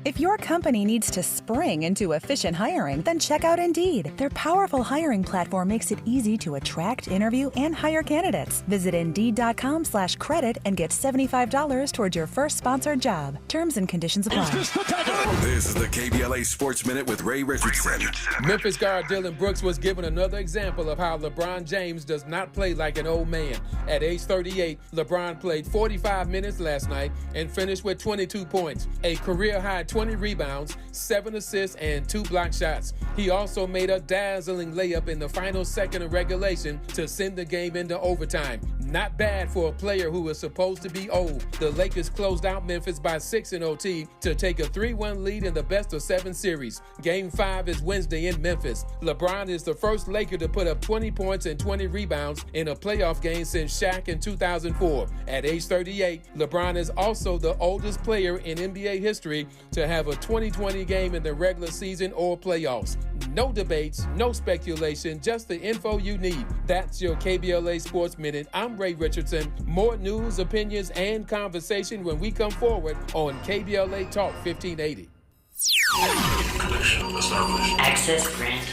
If your company needs to spring into efficient hiring, then check out Indeed. Their powerful hiring platform makes it easy to attract, interview, and hire candidates. Visit Indeed.com/credit and get $75 towards your first sponsored job. Terms and conditions apply. This is the KBLA Sports Minute with Ray Richardson. Memphis guard Dillon Brooks was given another example of how LeBron James does not play like an old man. At age 38, LeBron played 45 minutes last night and finished with 22 points, a career-high 20 rebounds, 7 assists, and 2 block shots. He also made a dazzling layup in the final second of regulation to send the game into overtime. Not bad for a player who was supposed to be old. The Lakers closed out Memphis by 6 in OT to take a 3-1 lead in the best-of-7 series. Game 5 is Wednesday in Memphis. LeBron is the first Laker to put up 20 points and 20 rebounds in a playoff game since Shaq in 2004. At age 38, LeBron is also the oldest player in NBA history to have a 2020 game in the regular season or playoffs. No debates, no speculation, just the info you need. That's your KBLA Sports Minute. I'm Ray Richardson. More news, opinions, and conversation when we come forward on KBLA Talk 1580. Access granted.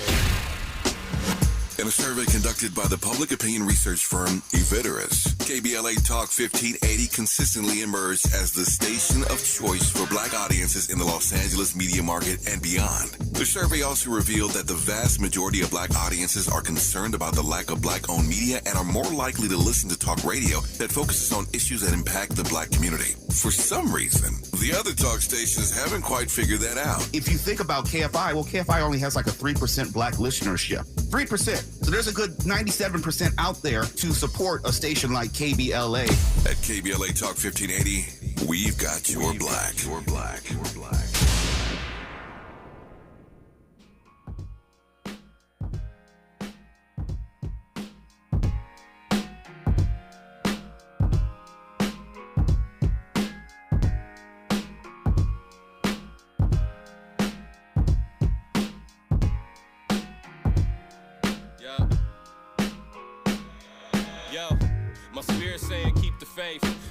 In a survey conducted by the public opinion research firm Eviderus, KBLA Talk 1580 consistently emerged as the station of choice for black audiences in the Los Angeles media market and beyond. The survey also revealed that the vast majority of black audiences are concerned about the lack of black-owned media and are more likely to listen to talk radio that focuses on issues that impact the black community. For some reason, the other talk stations haven't quite figured that out. If you think about KFI, well, KFI only has like a 3% black listenership. 3%. So there's a good 97% out there to support a station like KBLA. At KBLA Talk 1580, we've got your black. Your black. Your black.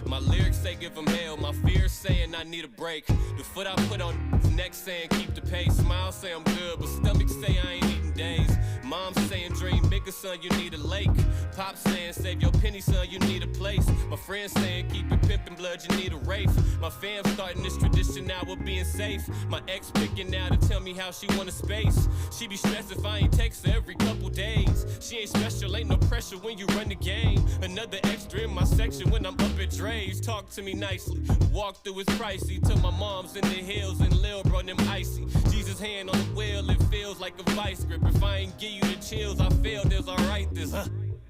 My lyrics say give them hell, my fears saying I need a break. The foot I put on neck saying keep the pace. Smile say I'm good, but stomach say I ain't eating days. Mom saying dream bigger, son, you need a lake. Pop saying save your penny, son, you need a place. My friends saying keep it pimpin' blood, you need a rafe. My fam starting this tradition now of being safe. My ex picking now to tell me how she want a space. She be stressed if I ain't text her every couple days. She ain't special, ain't no pressure when you run the game. Another extra in my section when I'm up at Dre's. Talk to me nicely, walk through is pricey. Till my mom's in the hills and Lil bro them icy. Jesus hand on the wheel, it feels like a vice grip. If I ain't give you the chills, I failed, there's alright this,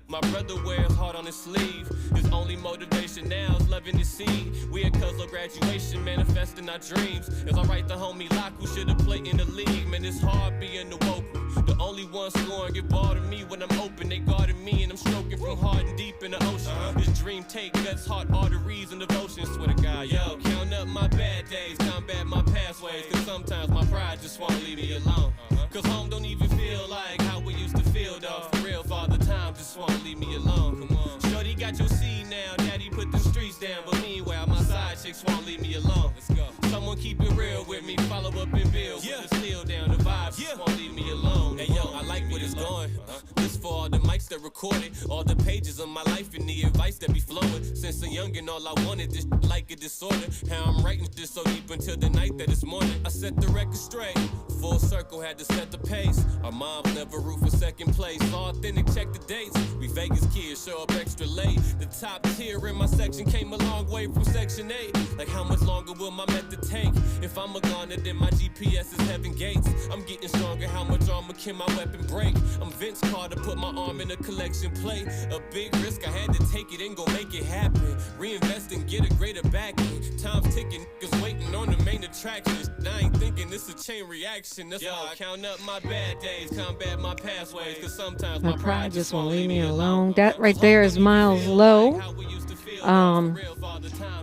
My brother wears heart on his sleeve. His only motivation now is loving his seed. We at Cuzzo graduation, manifesting our dreams. As I write the homie Lock, who should've played in the league. Man, it's hard being the woke. The only one scoring get ball to me when I'm open. They guarded me and I'm stroking from hard and deep in the ocean. This dream take guts, heart, arteries, and devotion. Swear to God, yo, count up my bad days, combat my past ways. Cause sometimes my pride just won't leave me alone. Cause home don't even feel like how we used to feel, though. For real, Father Time just won't leave me alone. Come on. Shorty got your seed now, Daddy put the streets down. But meanwhile, my side chicks won't leave me alone. Let's go. Someone keep it real with me, follow up and build. Yeah. Put the steel down, the vibes just won't leave me alone. Hey yo, I like where it's going. This for all the mics that recorded, all the pages of my life and the advice that be flowing. Since a youngin', all I wanted this like a disorder. How I'm writing this so deep until the night that it's morning. I set the record straight, full circle had to set the pace. Our moms never root for second place. All authentic, check the dates. We Vegas kids show up extra late. The top tier in my section came a long way from section 8. Like how much longer will my method take? If I'm a goner, then my GPS is heaven gates. I'm getting stronger, how much armor can my weapon break? I'm Vince Carter, put my arm in a collection plate. A big risk, I had to take it and go make it happen. Reinvest and get a greater backing. Time's ticking, niggas waiting on the main attractions. I ain't thinking this a chain reaction. That's why I count up my bad days, combat my past ways. Cause sometimes my pride just won't leave me alone. That right there is Miles Low.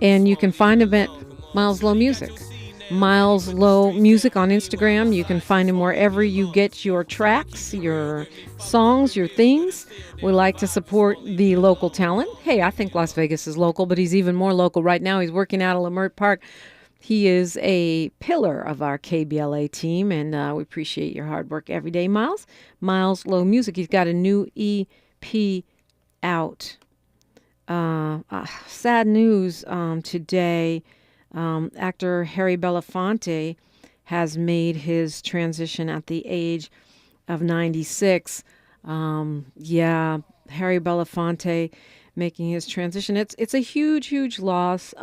And you can find him at Miles Low Music. Miles Low Music on Instagram. You can find him wherever you get your tracks, your songs, your things. We like to support the local talent. Hey, I think Las Vegas is local, but he's even more local right now. He's working out at Leimert Park He is a pillar of our KBLA team, and we appreciate your hard work every day, Miles. Miles Low Music. He's got a new EP out. Sad news today. Actor Harry Belafonte has made his transition at the age of 96. Harry Belafonte making his transition. It's a huge loss.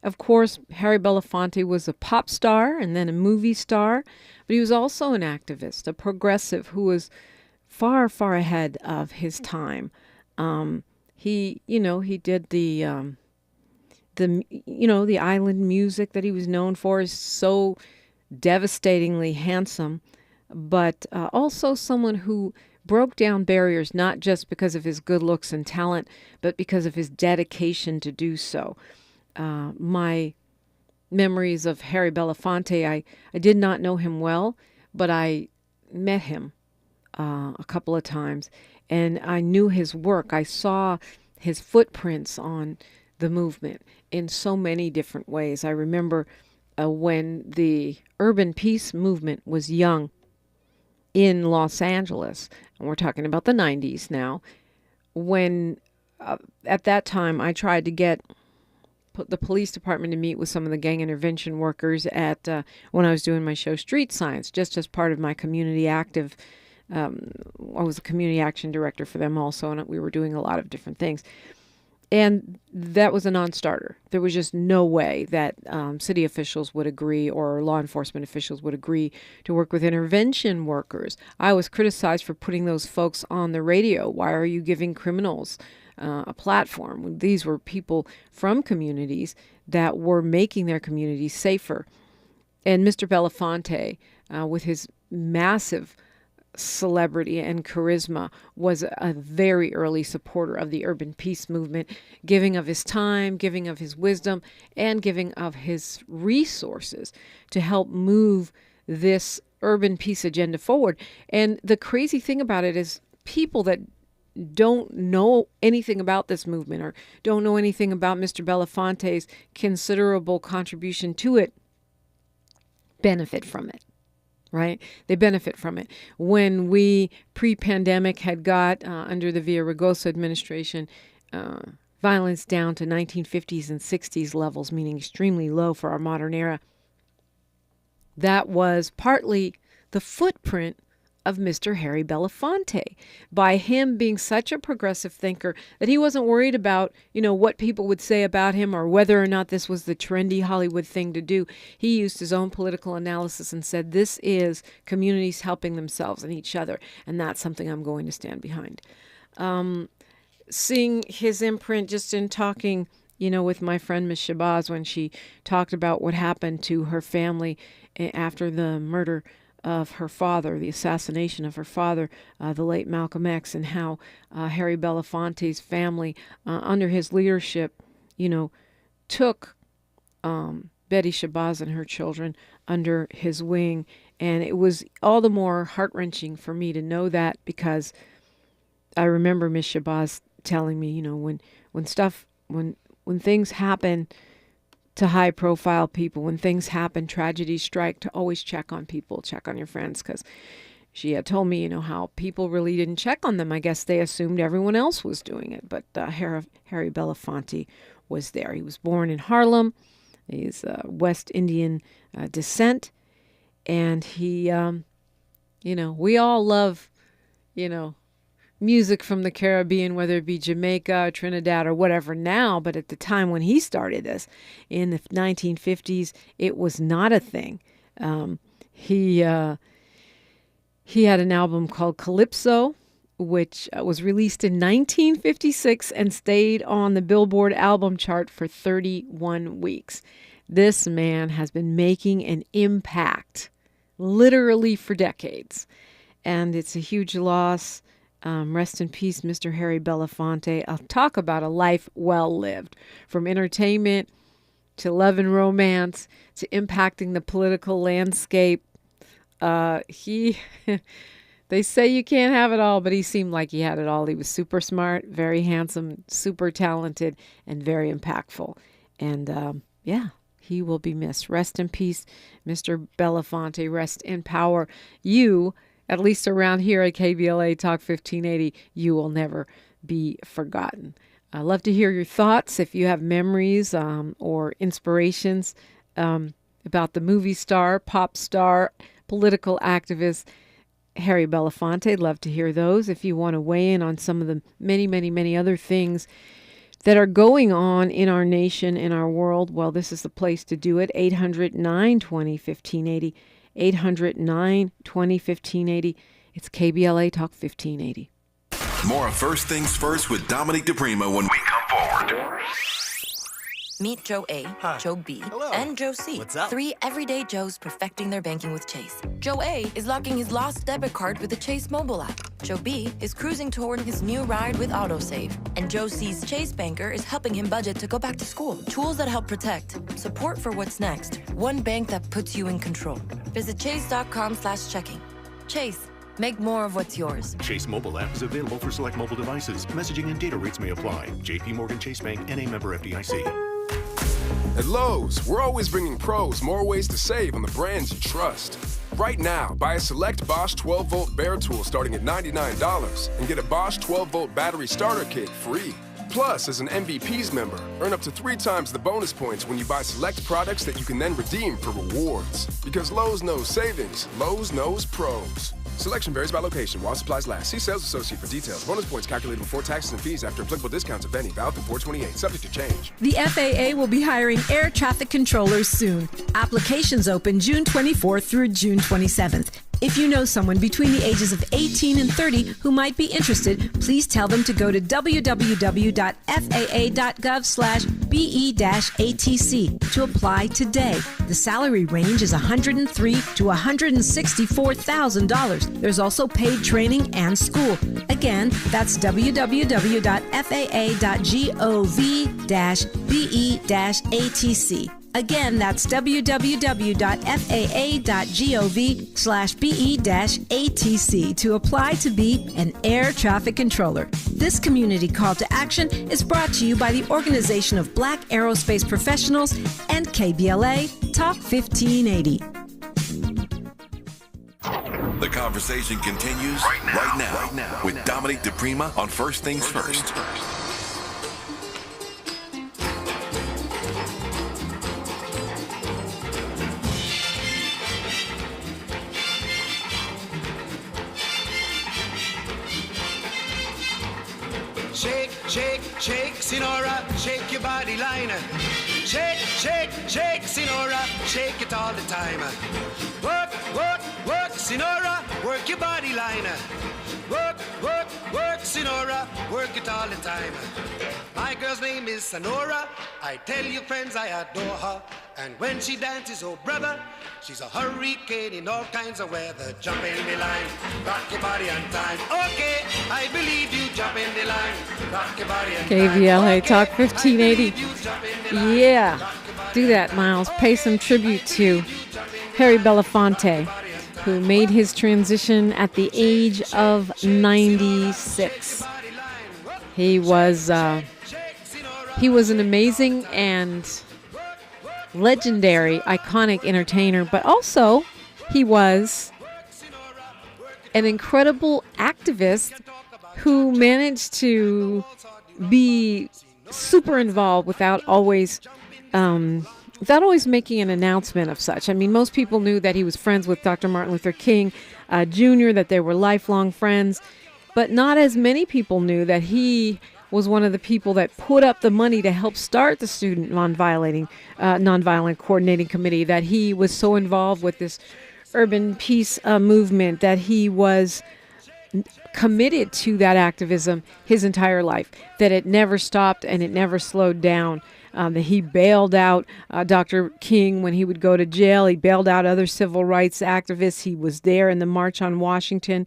Of course, Harry Belafonte was a pop star and then a movie star, but he was also an activist, a progressive who was far ahead of his time. He did the island music that he was known for is so devastatingly handsome, but also someone who broke down barriers, not just because of his good looks and talent, but because of his dedication to do so. My memories of Harry Belafonte, I did not know him well, but I met him a couple of times, and I knew his work. I saw his footprints on the movement in so many different ways. I remember when the urban peace movement was young in Los Angeles, and we're talking about the 90s now, when at that time I tried to get the police department to meet with some of the gang intervention workers at when I was doing my show Street Science, just as part of my community active. I was a community action director for them also, and we were doing a lot of different things. And that was a non-starter. There was just no way that city officials would agree or law enforcement officials would agree to work with intervention workers. I was criticized for putting those folks on the radio. Why are you giving criminals a platform? These were people from communities that were making their communities safer. And Mr. Belafonte, with his massive celebrity and charisma, was a very early supporter of the urban peace movement, giving of his time, giving of his wisdom, and giving of his resources to help move this urban peace agenda forward. And the crazy thing about it is people that don't know anything about this movement or don't know anything about Mr. Belafonte's considerable contribution to it benefit from it. Right? They benefit from it. When we pre-pandemic had got under the Villaraigosa administration, violence down to 1950s and 60s levels, meaning extremely low for our modern era, that was partly the footprint of Mr. Harry Belafonte, by him being such a progressive thinker that he wasn't worried about, what people would say about him or whether or not this was the trendy Hollywood thing to do. He used his own political analysis and said, this is communities helping themselves and each other, and that's something I'm going to stand behind. Seeing his imprint just in talking, with my friend Ms. Shabazz when she talked about what happened to her family after the murder of her father, the assassination of her father, the late Malcolm X, and how Harry Belafonte's family, under his leadership, took Betty Shabazz and her children under his wing. And it was all the more heart-wrenching for me to know that, because I remember Miss Shabazz telling me, when things happen to high-profile people, when things happen, tragedies strike, to always check on people, check on your friends, because she had told me, how people really didn't check on them. I guess they assumed everyone else was doing it, but Harry Belafonte was there. He was born in Harlem. He's West Indian descent, and he, we all love, music from the Caribbean, whether it be Jamaica, Trinidad, or whatever now. But at the time when he started this, in the 1950s, it was not a thing. He had an album called Calypso, which was released in 1956 and stayed on the Billboard album chart for 31 weeks. This man has been making an impact literally for decades, and it's a huge loss. Rest in peace, Mr. Harry Belafonte. I'll talk about a life well lived, from entertainment to love and romance to impacting the political landscape. They say you can't have it all, but he seemed like he had it all. He was super smart, very handsome, super talented, and very impactful. And He will be missed. Rest in peace, Mr. Belafonte. Rest in power. You, at least around here at KBLA Talk 1580, you will never be forgotten. I'd love to hear your thoughts if you have memories or inspirations about the movie star, pop star, political activist Harry Belafonte. I'd love to hear those. If you want to weigh in on some of the many, many, many other things that are going on in our nation, in our world, well, this is the place to do it. 800-920-1580. 800-920-1580. It's KBLA Talk 1580. More of First Things First with Dominique DiPrima when we come forward. Meet Joe A, Joe B, and Joe C. What's up? 3 everyday Joes perfecting their banking with Chase. Joe A is locking his lost debit card with the Chase mobile app. Joe B is cruising toward his new ride with AutoSave. And Joe C's Chase banker is helping him budget to go back to school. Tools that help protect. Support for what's next. One bank that puts you in control. Visit chase.com/checking. Chase. Make more of what's yours. Chase mobile app is available for select mobile devices. Messaging and data rates may apply. JP Morgan Chase Bank, N.A. member FDIC. At Lowe's, we're always bringing pros more ways to save on the brands you trust. Right now, buy a select Bosch 12-volt bare tool starting at $99 and get a Bosch 12-volt battery starter kit free. Plus, as an MVPs member, earn up to 3 times the bonus points when you buy select products that you can then redeem for rewards. Because Lowe's knows savings, Lowe's knows pros. Selection varies by location while supplies last. See sales associate for details. Bonus points calculated before taxes and fees after applicable discounts, if any. Valid through 4/28. Subject to change. The FAA will be hiring air traffic controllers soon. Applications open June 24th through June 27th. If you know someone between the ages of 18 and 30 who might be interested, please tell them to go to www.faa.gov/BE-ATC to apply today. The salary range is $103,000 to $164,000. There's also paid training and school. Again, that's www.faa.gov-BE-ATC. Again, that's www.faa.gov/BE-ATC to apply to be an air traffic controller. This community call to action is brought to you by the Organization of Black Aerospace Professionals and KBLA Talk 1580. The conversation continues right now with Dominique DiPrima on First Things First. Shake, shake, shake, Sinora, shake your body liner. Shake, shake, shake, Sinora, shake it all the time. Work, work, work, Sinora, work your body liner. Work, work, work, Sinora, work it all the time. My girl's name is Sonora. I tell you, friends, I adore her. And when she dances, oh brother, she's a hurricane in all kinds of weather. Jump in the line, rock your body on time. Okay, I believe you, jump in the line, rock your body on time. KBLA Talk 1580. Yeah, do that, Miles. Pay some tribute to Harry Belafonte, who made his transition at the age of 96. He was an amazing and legendary, iconic entertainer, but also he was an incredible activist who managed to be super involved without always making an announcement of such. I mean, most people knew that he was friends with Dr. Martin Luther King Jr., that they were lifelong friends, but not as many people knew that he was one of the people that put up the money to help start the Student Nonviolent Coordinating Committee, that he was so involved with this urban peace movement, that he was committed to that activism his entire life, that it never stopped and it never slowed down, that he bailed out Dr. King when he would go to jail. He bailed out other civil rights activists. He was there in the March on Washington,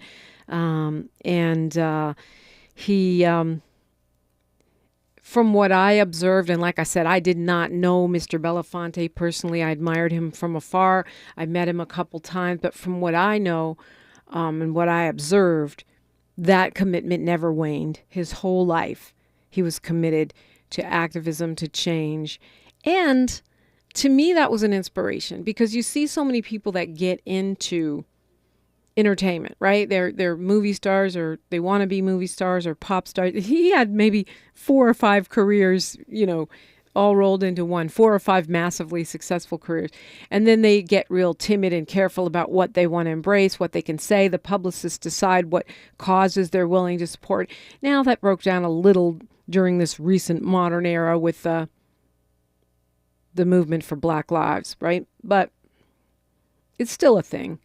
he... From what I observed, and like I said, I did not know Mr. Belafonte personally. I admired him from afar. I met him a couple times, but from what I know and what I observed, that commitment never waned. His whole life, he was committed to activism, to change. And to me, that was an inspiration because you see so many people that get into entertainment, right? They're movie stars or they want to be movie stars or pop stars. He had maybe 4 or 5 careers, all rolled into one, 4 or 5 massively successful careers. And then they get real timid and careful about what they want to embrace, what they can say. The publicists decide what causes they're willing to support. Now that broke down a little during this recent modern era with the movement for Black Lives, right? But it's still a thing.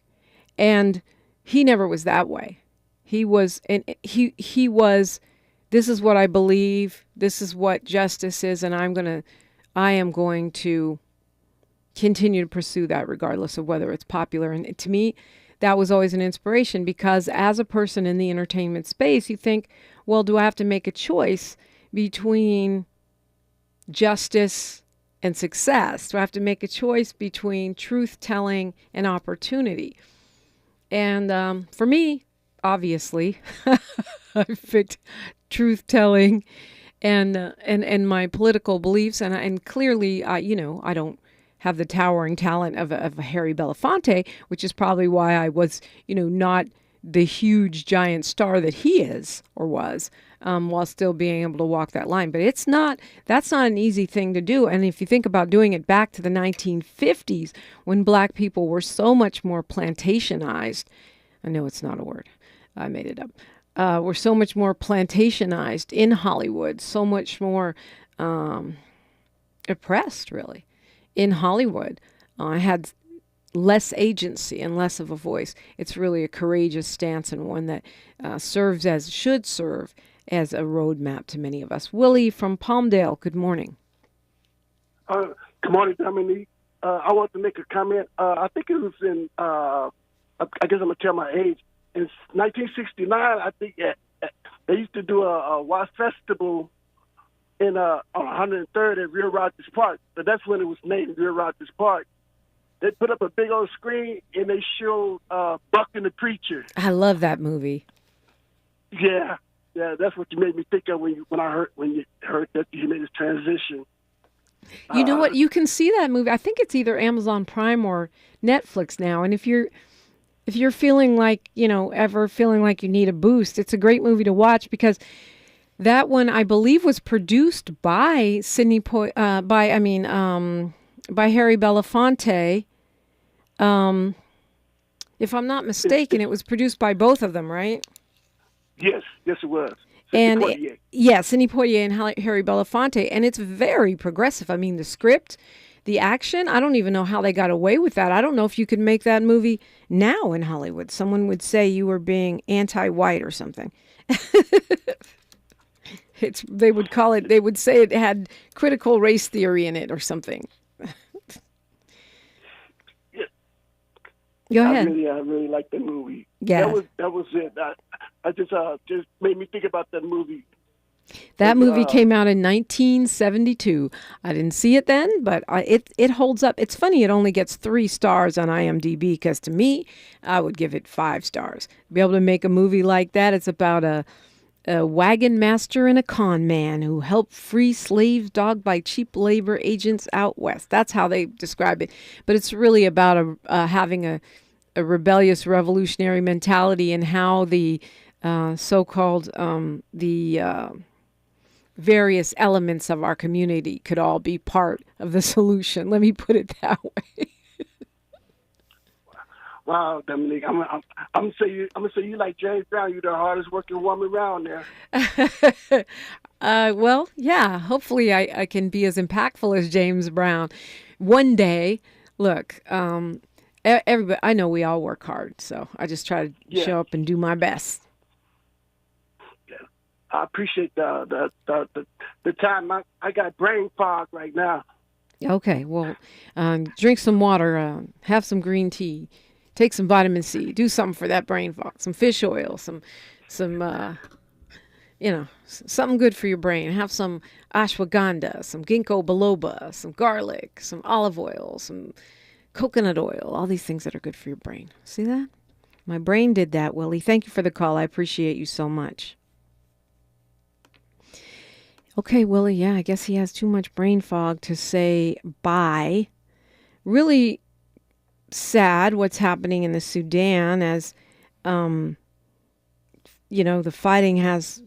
And he never was that way. He was, this is what I believe, this is what justice is, and I am going to continue to pursue that regardless of whether it's popular. And to me, that was always an inspiration because as a person in the entertainment space, you think, well, do I have to make a choice between justice and success? Do I have to make a choice between truth-telling and opportunity? And for me, obviously, I picked truth-telling and my political beliefs, and clearly, I don't have the towering talent of a Harry Belafonte, which is probably why I was, not the huge giant star that he is or was, while still being able to walk that line. But that's not an easy thing to do. And if you think about doing it back to the 1950s, when Black people were so much more plantationized, I know it's not a word, I made it up. Were so much more plantationized in Hollywood, so much more oppressed, really, in Hollywood. Had less agency and less of a voice. It's really a courageous stance and one that should serve as a roadmap to many of us. Willie from Palmdale, good morning. Good morning, Dominique. I want to make a comment. I think it was in, I guess I'm going to tell my age. In 1969, I think they used to do a Watch Festival on 103rd at Real Rogers Park. But that's when it was named Real Rogers Park. They put up a big old screen and they showed Buck and the Preacher. I love that movie. Yeah, that's what you made me think of when you heard that you made this transition. You know what? You can see that movie. I think it's either Amazon Prime or Netflix now. And if you're feeling like, ever feeling like you need a boost, it's a great movie to watch because that one, I believe, was produced by by Harry Belafonte. If I'm not mistaken, it was produced by both of them, right? Yes, it was. And Sidney Poitier and Harry Belafonte, and it's very progressive. I mean, the script, the action, I don't even know how they got away with that. I don't know if you could make that movie now in Hollywood. Someone would say you were being anti-white or something. They would say it had critical race theory in it or something. Go ahead. I really like the movie. Yeah. That was it. I just made me think about that movie. That movie came out in 1972. I didn't see it then, but it holds up. It's funny, it only gets 3 stars on IMDb because to me, I would give it 5 stars. Be able to make a movie like that, it's about a wagon master and a con man who helped free slaves dogged by cheap labor agents out west. That's how they describe it. But it's really about having a rebellious revolutionary mentality and how the so-called various elements of our community could all be part of the solution. Let me put it that way. Wow, Dominique, I'm gonna say you like James Brown. You're the hardest working woman around there. Well, yeah. Hopefully, I can be as impactful as James Brown one day. Look, everybody. I know we all work hard, so I just try to show up and do my best. Yeah, I appreciate the time. I got brain fog right now. Okay, well, drink some water, have some green tea. Take some vitamin C. Do something for that brain fog. Some fish oil. Some something good for your brain. Have some ashwagandha, some ginkgo biloba, some garlic, some olive oil, some coconut oil. All these things that are good for your brain. See that? My brain did that, Willie. Thank you for the call. I appreciate you so much. Okay, Willie. Yeah, I guess he has too much brain fog to say bye really sad what's happening in the Sudan as, the fighting has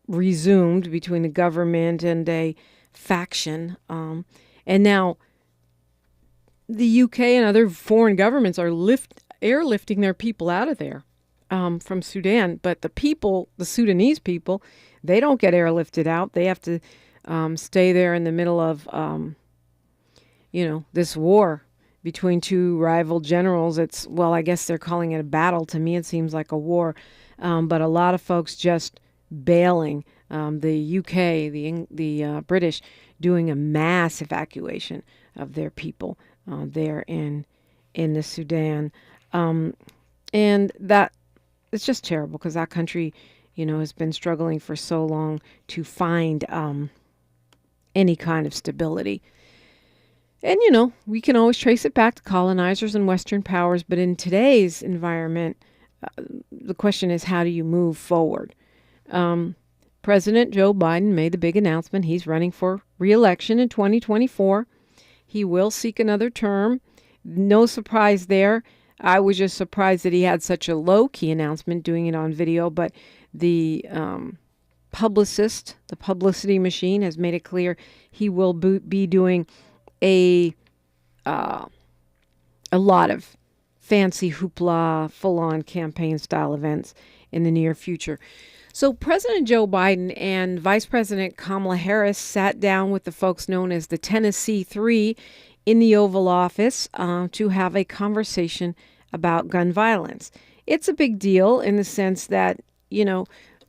resumed between the government and a faction. And now the UK and other foreign governments are airlifting their people out of there from Sudan. But the Sudanese people, they don't get airlifted out. They have to stay there in the middle of, this war between two rival generals. I guess they're calling it a battle. To me, it seems like a war. But a lot of folks just bailing. The UK, the British, doing a mass evacuation of their people there in the Sudan. And that it's just terrible because that country, has been struggling for so long to find any kind of stability. And, we can always trace it back to colonizers and Western powers. But in today's environment, the question is, how do you move forward? President Joe Biden made the big announcement. He's running for re-election in 2024. He will seek another term. No surprise there. I was just surprised that he had such a low-key announcement, doing it on video. But the the publicity machine, has made it clear he will be doing a lot of fancy hoopla, full-on campaign-style events in the near future. So President Joe Biden and Vice President Kamala Harris sat down with the folks known as the Tennessee Three in the Oval Office to have a conversation about gun violence. It's a big deal in the sense that,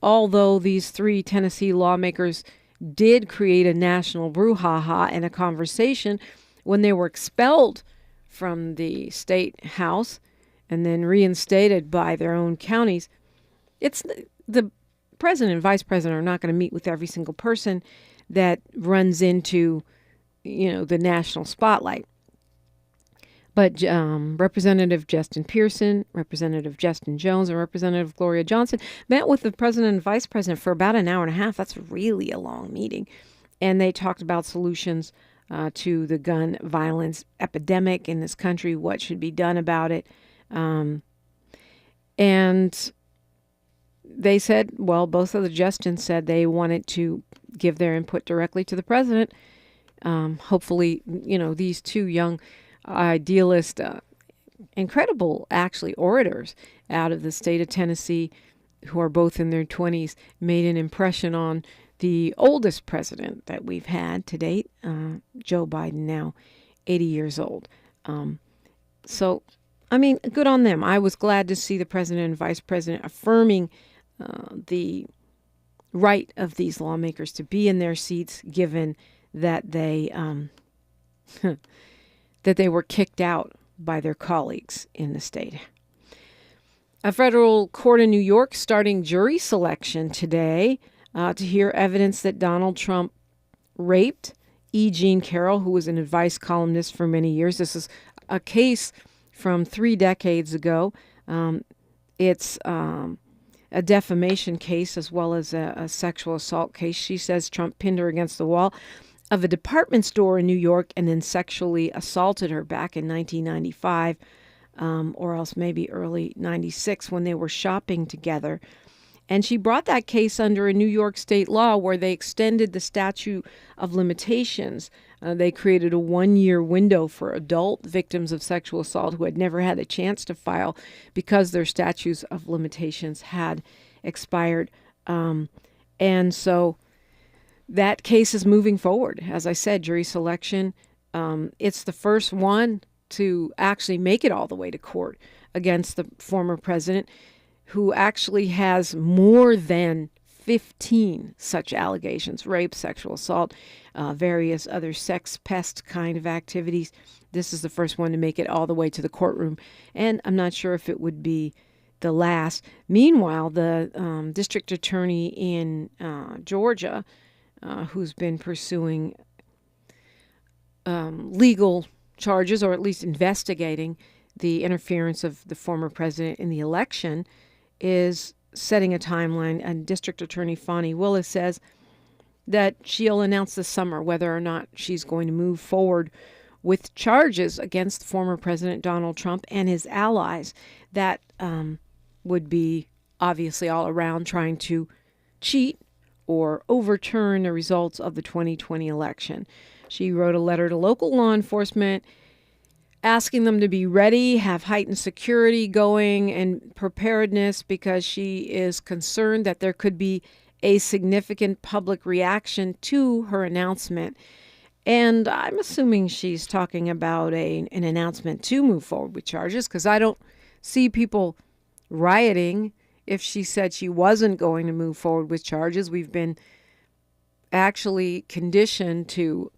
although these three Tennessee lawmakers did create a national brouhaha and a conversation when they were expelled from the state house and then reinstated by their own counties, it's the president and vice president are not going to meet with every single person that runs into, the national spotlight. But Representative Justin Pearson, Representative Justin Jones, and Representative Gloria Johnson met with the president and vice president for about an hour and a half. That's really a long meeting. And they talked about solutions to the gun violence epidemic in this country, what should be done about it. And they said, both of the Justins said they wanted to give their input directly to the president. Hopefully, these two young idealist, incredible, actually, orators out of the state of Tennessee, who are both in their 20s, made an impression on the oldest president that we've had to date, Joe Biden, now 80 years old. So, good on them. I was glad to see the president and vice president affirming the right of these lawmakers to be in their seats, given that they that they were kicked out by their colleagues in the state. A federal court in New York starting jury selection today to hear evidence that Donald Trump raped E. Jean Carroll, who was an advice columnist for many years. This is a case from 3 decades ago. It's a defamation case as well as a sexual assault case. She says Trump pinned her against the wall of a department store in New York and then sexually assaulted her back in 1995, or else maybe early 96 when they were shopping together. And she brought that case under a New York state law where they extended the statute of limitations. They created a 1-year window for adult victims of sexual assault who had never had a chance to file because their statutes of limitations had expired. And so that case is moving forward. As I said, jury selection. It's the first one to actually make it all the way to court against the former president, who actually has more than 15 such allegations: rape, sexual assault, various other sex pest kind of activities. This is the first one to make it all the way to the courtroom, and I'm not sure if it would be the last. Meanwhile, the district attorney in Georgia, who's been pursuing legal charges, or at least investigating the interference of the former president in the election, is setting a timeline. And District Attorney Fani Willis says that she'll announce this summer whether or not she's going to move forward with charges against former President Donald Trump and his allies that would be obviously all around trying to cheat or overturn the results of the 2020 election. She wrote a letter to local law enforcement asking them to be ready, have heightened security going and preparedness, because she is concerned that there could be a significant public reaction to her announcement. And I'm assuming she's talking about an announcement to move forward with charges, because I don't see people rioting if she said she wasn't going to move forward with charges. We've been actually conditioned to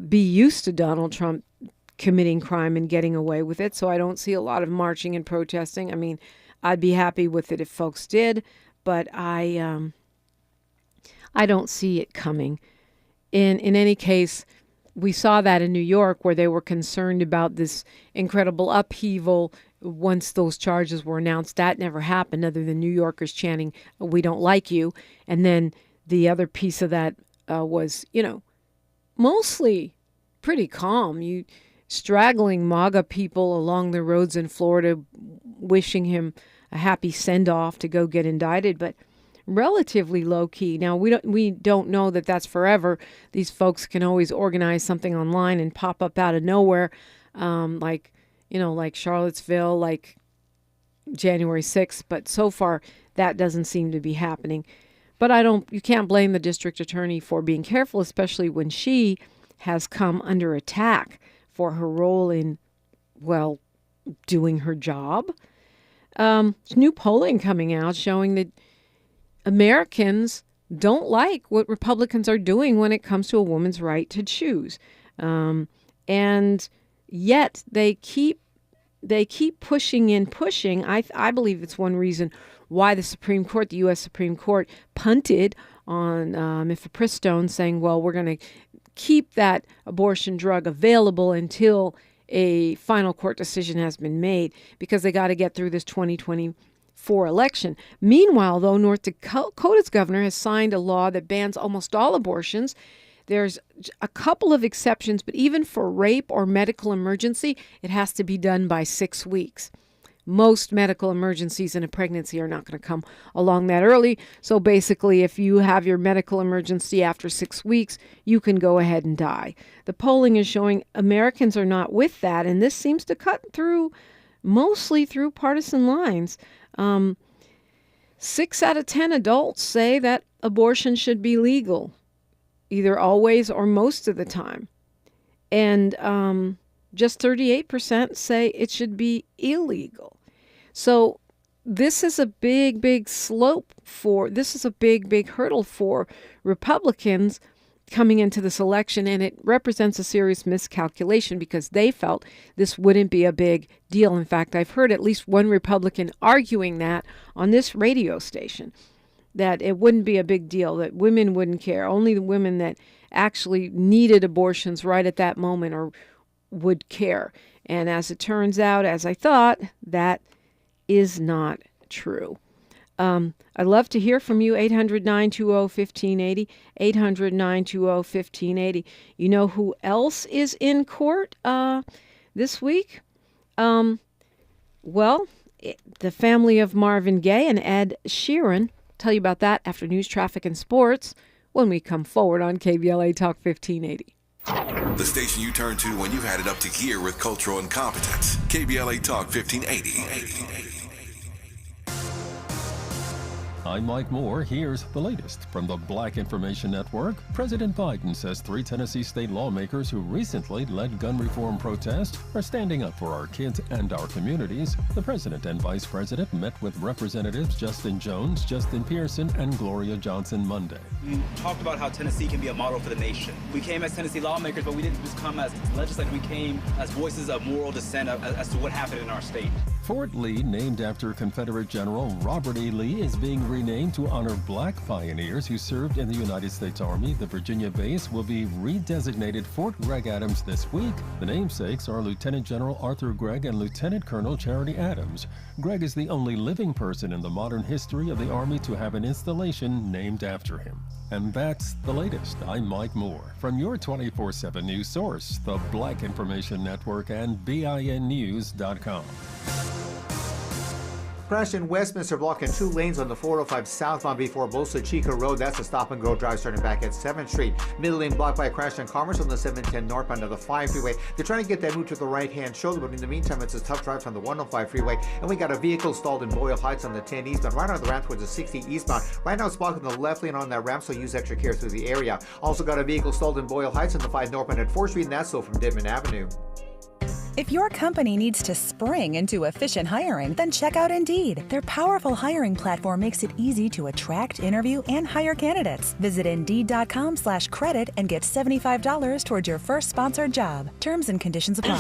be used to Donald Trump committing crime and getting away with it. So I don't see a lot of marching and protesting. I mean, I'd be happy with it if folks did, but I don't see it coming. In any case, we saw that in New York, where they were concerned about this incredible upheaval once those charges were announced. That never happened, other than New Yorkers chanting, "We don't like you." And then the other piece of that was, mostly pretty calm. You straggling MAGA people along the roads in Florida wishing him a happy send-off to go get indicted, but relatively low-key. Now, we don't know that that's forever. These folks can always organize something online and pop up out of nowhere, like Charlottesville, like January 6th, but so far that doesn't seem to be happening. But you can't blame the district attorney for being careful, especially when she has come under attack for her role in, doing her job. New polling coming out showing that Americans don't like what Republicans are doing when it comes to a woman's right to choose. And yet they keep pushing. I believe it's one reason why the Supreme Court, the U.S. Supreme Court, punted on mifepristone, saying, well, we're going to keep that abortion drug available until a final court decision has been made, because they got to get through this 2024 election. Meanwhile, though, North Dakota's governor has signed a law that bans almost all abortions. There's a couple of exceptions, but even for rape or medical emergency, it has to be done by 6 weeks. Most medical emergencies in a pregnancy are not going to come along that early. So basically, if you have your medical emergency after 6 weeks, you can go ahead and die. The polling is showing Americans are not with that, and this seems to cut through mostly through partisan lines. 6 out of 10 adults say that abortion should be legal, either always or most of the time. And just 38% say it should be illegal. So this is a big, big big hurdle for Republicans coming into this election, and it represents a serious miscalculation, because they felt this wouldn't be a big deal. In fact, I've heard at least one Republican arguing that on this radio station, that it wouldn't be a big deal, that women wouldn't care. Only the women that actually needed abortions right at that moment or would care. And as it turns out, as I thought, that is not true. I'd love to hear from you, 800-920-1580, 800-920-1580. You know who else is in court this week? The family of Marvin Gaye and Ed Sheeran. Tell you about that after news, traffic, and sports when we come forward on KBLA Talk 1580. The station you turn to when you've had it up to gear with cultural incompetence. KBLA Talk 1580. I'm Mike Moore. Here's the latest from the Black Information Network. President Biden says 3 Tennessee state lawmakers who recently led gun reform protests are standing up for our kids and our communities. The president and vice president met with Representatives Justin Jones, Justin Pearson, and Gloria Johnson Monday. We talked about how Tennessee can be a model for the nation. We came as Tennessee lawmakers, but we didn't just come as legislators. We came as voices of moral dissent as to what happened in our state. Fort Lee, named after Confederate General Robert E. Lee, is being renamed to honor black pioneers who served in the United States Army. The Virginia base will be redesignated Fort Gregg Adams this week. The namesakes are Lieutenant General Arthur Gregg and Lieutenant Colonel Charity Adams. Gregg is the only living person in the modern history of the Army to have an installation named after him. And that's the latest. I'm Mike Moore from your 24/7 news source, the Black Information Network and BINnews.com. Crash in Westminster blocking 2 lanes on the 405 southbound before Bolsa Chica Road. That's a stop-and-go drive starting back at 7th Street. Middle lane blocked by a crash in Commerce on the 710 northbound of the 5 freeway. They're trying to get that move to the right-hand shoulder, but in the meantime, it's a tough drive on the 105 freeway. And we got a vehicle stalled in Boyle Heights on the 10 eastbound, right on the ramp towards the 60 eastbound. Right now, it's blocking the left lane on that ramp, so use extra care through the area. Also got a vehicle stalled in Boyle Heights on the 5 northbound at 4th Street, and that's so from Denman Avenue. If your company needs to spring into efficient hiring, then check out Indeed. Their powerful hiring platform makes it easy to attract, interview, and hire candidates. Visit Indeed.com/credit and get $75 towards your first sponsored job. Terms and conditions apply.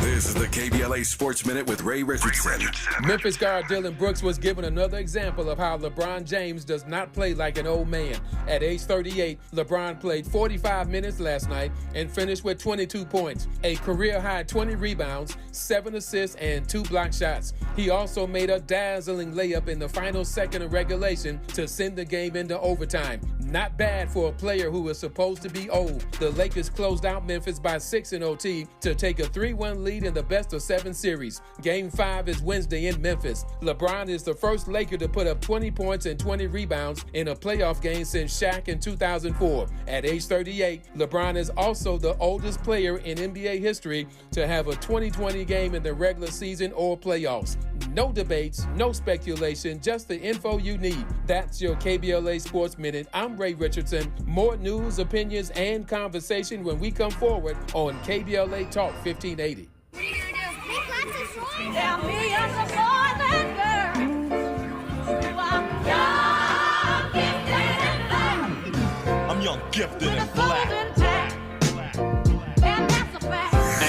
This is the KBLA Sports Minute with Ray Richardson. Memphis guard Dillon Brooks was given another example of how LeBron James does not play like an old man. At age 38, LeBron played 45 minutes last night and finished with 22 points, a career-high 20 rebounds, 7 assists, and 2 block shots. He also made a dazzling layup in the final second of regulation to send the game into overtime. Not bad for a player who was supposed to be old. The Lakers closed out Memphis by 6 in OT to take a 3-1 lead in the best-of-7 series. Game 5 is Wednesday in Memphis. LeBron is the first Laker to put up 20 points and 20 rebounds in a playoff game since Shaq in 2004. At age 38, LeBron is also the oldest player in NBA history to have a 20-20 game in the regular season or playoffs. No debates, no speculation, just the info you need. That's your KBLA Sports Minute. I'm Ray Richardson. More news, opinions, and conversation when we come forward on KBLA Talk 1580. I'm young, gifted, and black.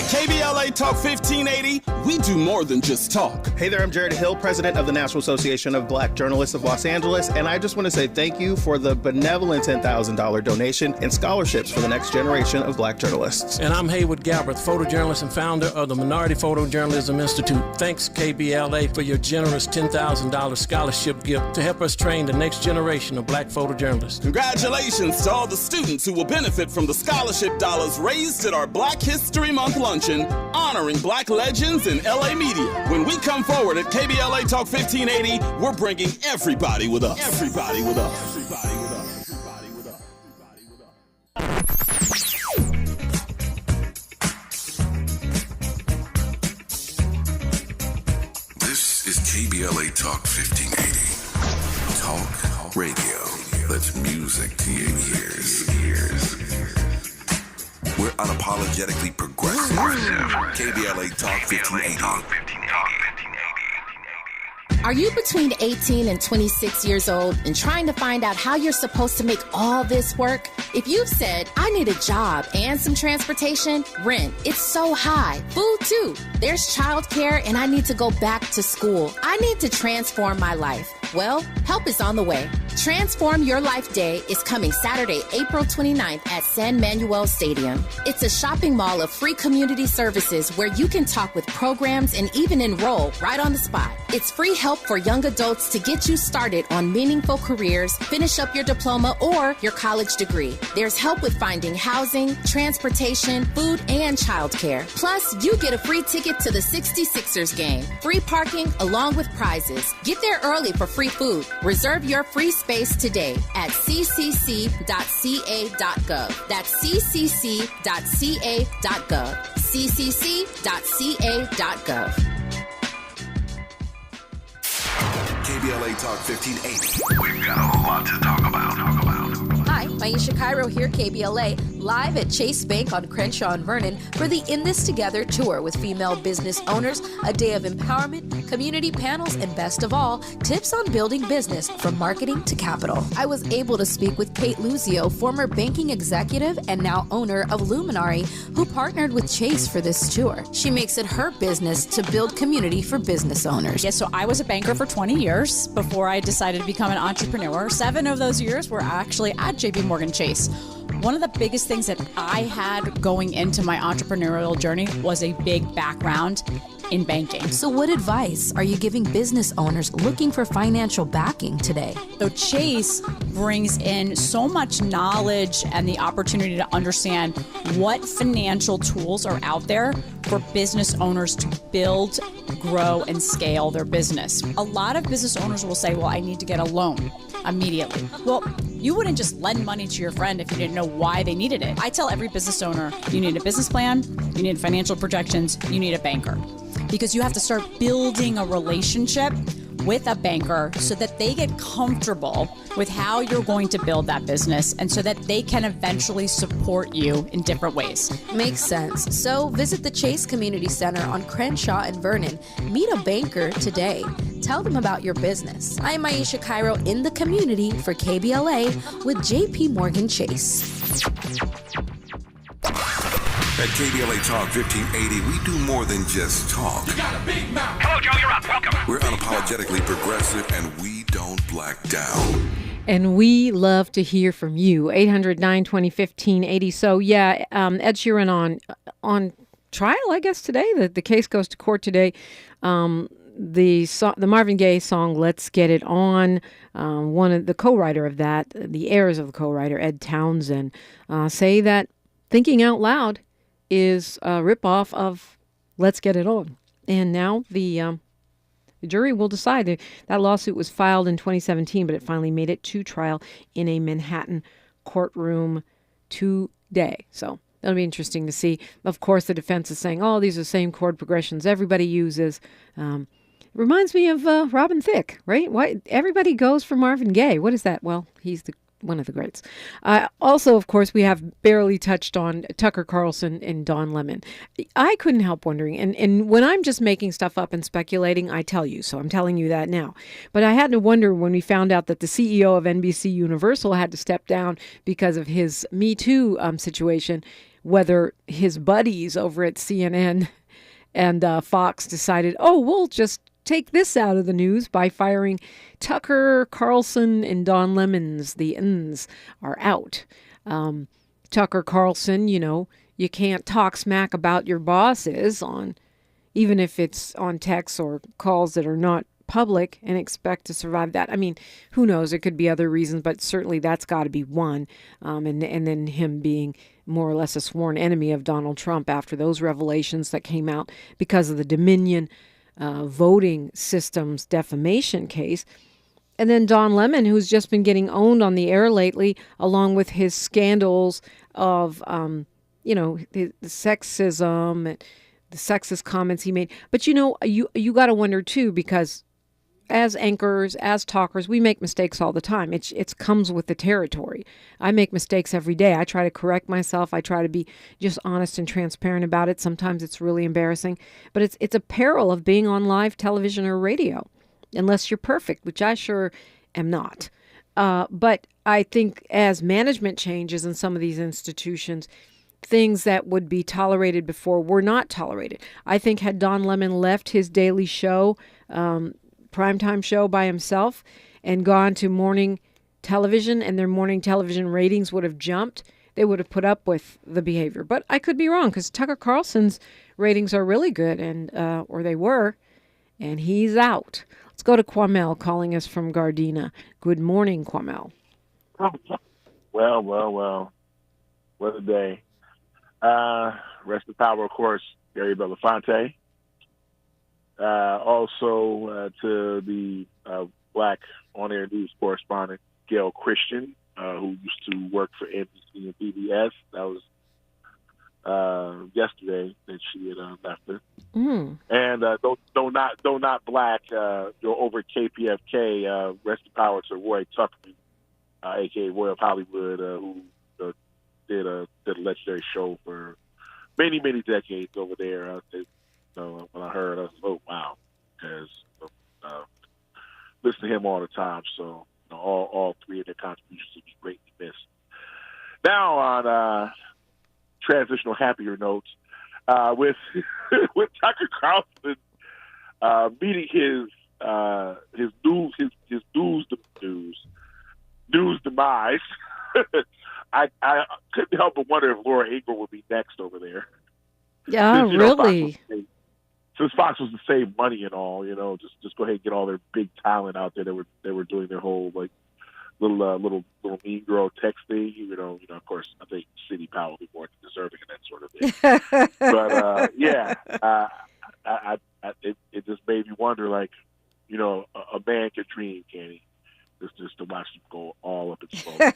KBLA Talk 1580, we do more than just talk. Hey there, I'm Jared Hill, president of the National Association of Black Journalists of Los Angeles, and I just want to say thank you for the benevolent $10,000 donation and scholarships for the next generation of black journalists. And I'm Haywood Galbraith, photojournalist and founder of the Minority Photojournalism Institute. Thanks, KBLA, for your generous $10,000 scholarship gift to help us train the next generation of black photojournalists. Congratulations to all the students who will benefit from the scholarship dollars raised at our Black History Month luncheon honoring black legends in LA media. When we come forward at KBLA Talk 1580, we're bringing everybody with us. Everybody with us. Everybody with us. Everybody with us. Everybody with us. This is KBLA Talk 1580. Talk radio. That's music to your ears. We're unapologetically progressive. KBLA Talk 1580. Are you between 18 and 26 years old and trying to find out how you're supposed to make all this work? If you've said, I need a job and some transportation, rent, it's so high. Food too. There's childcare and I need to go back to school. I need to transform my life. Well, help is on the way. Transform Your Life Day is coming Saturday, April 29th at San Manuel Stadium. It's a shopping mall of free community services where you can talk with programs and even enroll right on the spot. It's free help for young adults to get you started on meaningful careers, finish up your diploma or your college degree. There's help with finding housing, transportation, food, and childcare. Plus, you get a free ticket to the 66ers game, free parking along with prizes. Get there early for free food. Reserve your free space today at ccc.ca.gov. That's ccc.ca.gov. ccc.ca.gov. KBLA Talk 1580. We've got a lot to talk about. Hi, Maisha Cairo here, KBLA, live at Chase Bank on Crenshaw and Vernon for the In This Together tour with female business owners, a day of empowerment, community panels, and best of all, tips on building business from marketing to capital. I was able to speak with Kate Luzio, former banking executive and now owner of Luminary, who partnered with Chase for this tour. She makes it her business to build community for business owners. Yes, so I was a banker for 20 years before I decided to become an entrepreneur. 7 of those years were actually at JP Morgan Chase. One of the biggest things that I had going into my entrepreneurial journey was a big background in banking. So what advice are you giving business owners looking for financial backing today? So Chase brings in so much knowledge and the opportunity to understand what financial tools are out there for business owners to build, grow, and scale their business. A lot of business owners will say, well, I need to get a loan immediately. Well, you wouldn't just lend money to your friend if you didn't know why they needed it. I tell every business owner, you need a business plan, you need financial projections, you need a banker. Because you have to start building a relationship with a banker so that they get comfortable with how you're going to build that business and so that they can eventually support you in different ways. Makes sense. So visit the Chase Community Center on Crenshaw and Vernon. Meet a banker today. Tell them about your business. I'm Maisha Cairo in the community for KBLA with JP Morgan Chase. At KBLA Talk 1580, we do more than just talk. You got a big mouth. Hello, Joe, you're up. Welcome. We're unapologetically progressive, and we don't black down. And we love to hear from you. 800-920-1580. So, yeah, Ed Sheeran on trial, I guess, today. The case goes to court today. The Marvin Gaye song, Let's Get It On, one of the co-writer of that, the heirs of the co-writer, Ed Townsend, say that Thinking Out Loud is a ripoff of Let's Get It On. And now the jury will decide. That lawsuit was filed in 2017, but it finally made it to trial in a Manhattan courtroom today. So that'll be interesting to see. Of course, the defense is saying, oh, these are the same chord progressions everybody uses. Reminds me of Robin Thicke, right? Why everybody goes for Marvin Gaye. What is that? Well, he's one of the greats. Also, of course, we have barely touched on Tucker Carlson and Don Lemon. I couldn't help wondering, and when I'm just making stuff up and speculating, I tell you, so I'm telling you that now. But I had to wonder when we found out that the CEO of NBC Universal had to step down because of his Me Too situation, whether his buddies over at CNN and Fox decided, oh, we'll just take this out of the news by firing Tucker Carlson and Don Lemons. The N's are out. Tucker Carlson, you can't talk smack about your bosses even if it's on texts or calls that are not public and expect to survive that. I mean, who knows? It could be other reasons, but certainly that's got to be one. And then him being more or less a sworn enemy of Donald Trump after those revelations that came out because of the Dominion voting systems defamation case. And then Don Lemon, who's just been getting owned on the air lately, along with his scandals of, the sexism and the sexist comments he made. But, you got to wonder, too, because as anchors, as talkers, we make mistakes all the time. It comes with the territory. I make mistakes every day. I try to correct myself. I try to be just honest and transparent about it. Sometimes it's really embarrassing. But it's a peril of being on live television or radio, unless you're perfect, which I sure am not. But I think as management changes in some of these institutions, things that would be tolerated before were not tolerated. I think had Don Lemon left his daily show, primetime show by himself and gone to morning television, and their morning television ratings would have jumped, they would have put up with the behavior. But I could be wrong, because Tucker Carlson's ratings are really good, and or they were, and he's out. Let's go to Kwamel calling us from Gardena. Good morning, Kwamel. Well. What a day. Rest in power, of course, Gary Belafonte. Also to the Black on-air news correspondent, Gail Christian, who used to work for NBC and PBS. That was yesterday that she had left her. Mm. And though not Black, over KPFK, rest in power to Roy Tuckman. a.k.a. Roy of Hollywood, who did a legendary show for many, many decades over there. When I heard, I was like, oh, wow, because listen to him all the time. So all three of their contributions would be greatly missed. Now on transitional happier notes, with with Tucker Carlson meeting his news demise. I couldn't help but wonder if Laura Ingraham would be next over there. Yeah, really. Since Fox was to save money and all, just go ahead and get all their big talent out there. They were doing their whole like little mean girl text thing. Of course, I think City Powell would be more deserving of that sort of thing. But it just made me wonder, like, a man can dream, can he? Just to watch him go all up in smoke.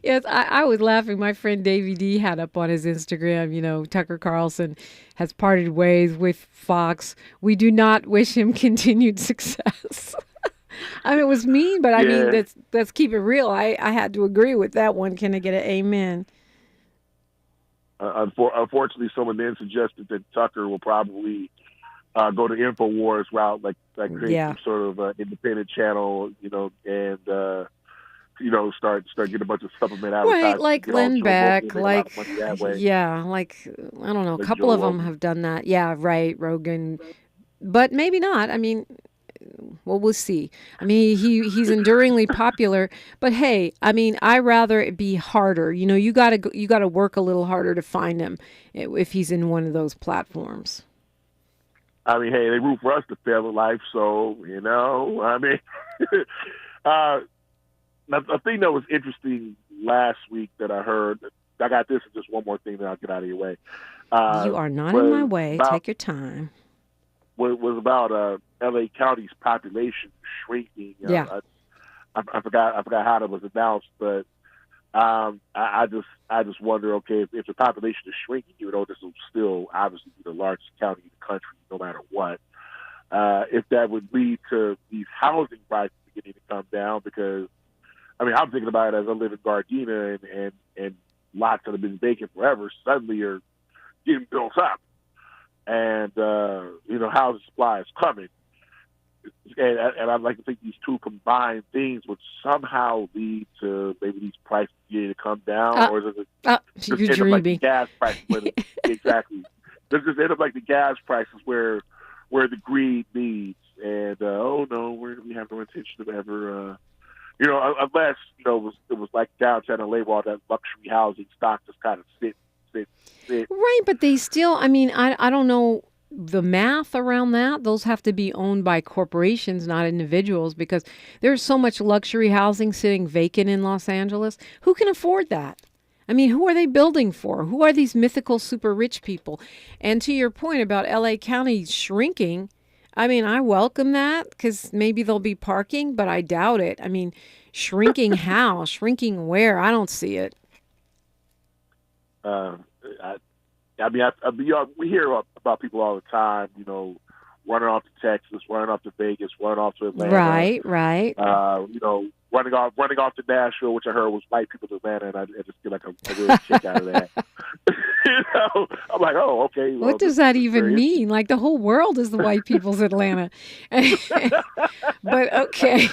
Yes, I was laughing. My friend Davey D had up on his Instagram, Tucker Carlson has parted ways with Fox. We do not wish him continued success. I mean, it was mean, but I mean, let's keep it real. I had to agree with that one. Can I get an amen? Unfortunately, someone then suggested that Tucker will probably go to InfoWars route, like create some sort of independent channel, and start getting a bunch of supplement advertising. Right, like Glenn Beck, like I don't know, a couple of them have done that. Yeah, right, Rogan, but maybe not. I mean, well, we'll see. I mean, he's enduringly popular, but hey, I mean, I rather it be harder. You gotta work a little harder to find him if he's in one of those platforms. I mean, hey, they root for us to fail at life, so, I mean, a thing that was interesting last week that I heard, I got this and just one more thing, then I'll get out of your way. You are not in my way. Take your time. Was about L.A. County's population shrinking. Yeah. I forgot how that was announced, but I just wonder, okay, if the population is shrinking, this will still obviously be the largest county in the country, no matter what. If that would lead to these housing prices beginning to come down, because I mean, I'm thinking about it as I live in Gardena, and lots that have been vacant forever suddenly are getting built up, and housing supply is coming. And I'd like to think these two combined things would somehow lead to maybe these prices beginning to come down, or is it just end up like the gas prices? Exactly. Does this end up like the gas prices where the greed leads, and we have no intention of ever, unless it was like downtown LA, where all that luxury housing stock just kind of sit. Right, but they still. I mean, I don't know the math around that. Those have to be owned by corporations, not individuals, because there's so much luxury housing sitting vacant in Los Angeles. Who can afford that? I mean, who are they building for? Who are these mythical super rich people? And to your point about LA County shrinking, I mean, I welcome that, because maybe there'll be parking, but I doubt it. I mean, shrinking how? Shrinking where? I don't see it. We hear about people all the time, running off to Texas, running off to Vegas, running off to Atlanta. Right. Running off to Nashville, which I heard was white people to Atlanta, and I just get like a real kick out of that. I'm like, oh, okay. What does that even mean? Like, the whole world is the white people's Atlanta. But okay.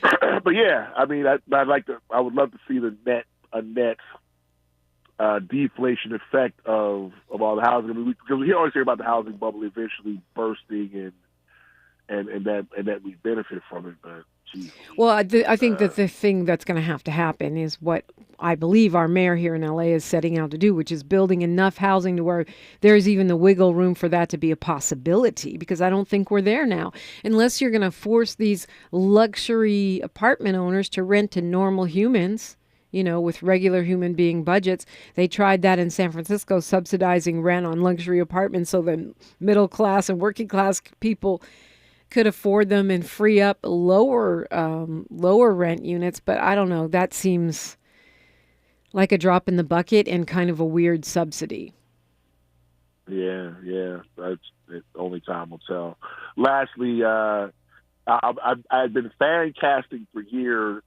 But yeah, I mean, I would love to see a net deflation effect of all the housing. I mean, because we always hear about the housing bubble eventually bursting, and that we benefit from it. But geez, well, I think that the thing that's going to have to happen is what I believe our mayor here in LA is setting out to do, which is building enough housing to where there's even the wiggle room for that to be a possibility, because I don't think we're there now. Unless you're going to force these luxury apartment owners to rent to normal humans, with regular human being budgets. They tried that in San Francisco, subsidizing rent on luxury apartments so that middle class and working class people could afford them and free up lower rent units. But I don't know. That seems like a drop in the bucket and kind of a weird subsidy. Yeah. That's only time will tell. Lastly, I've been fan casting for years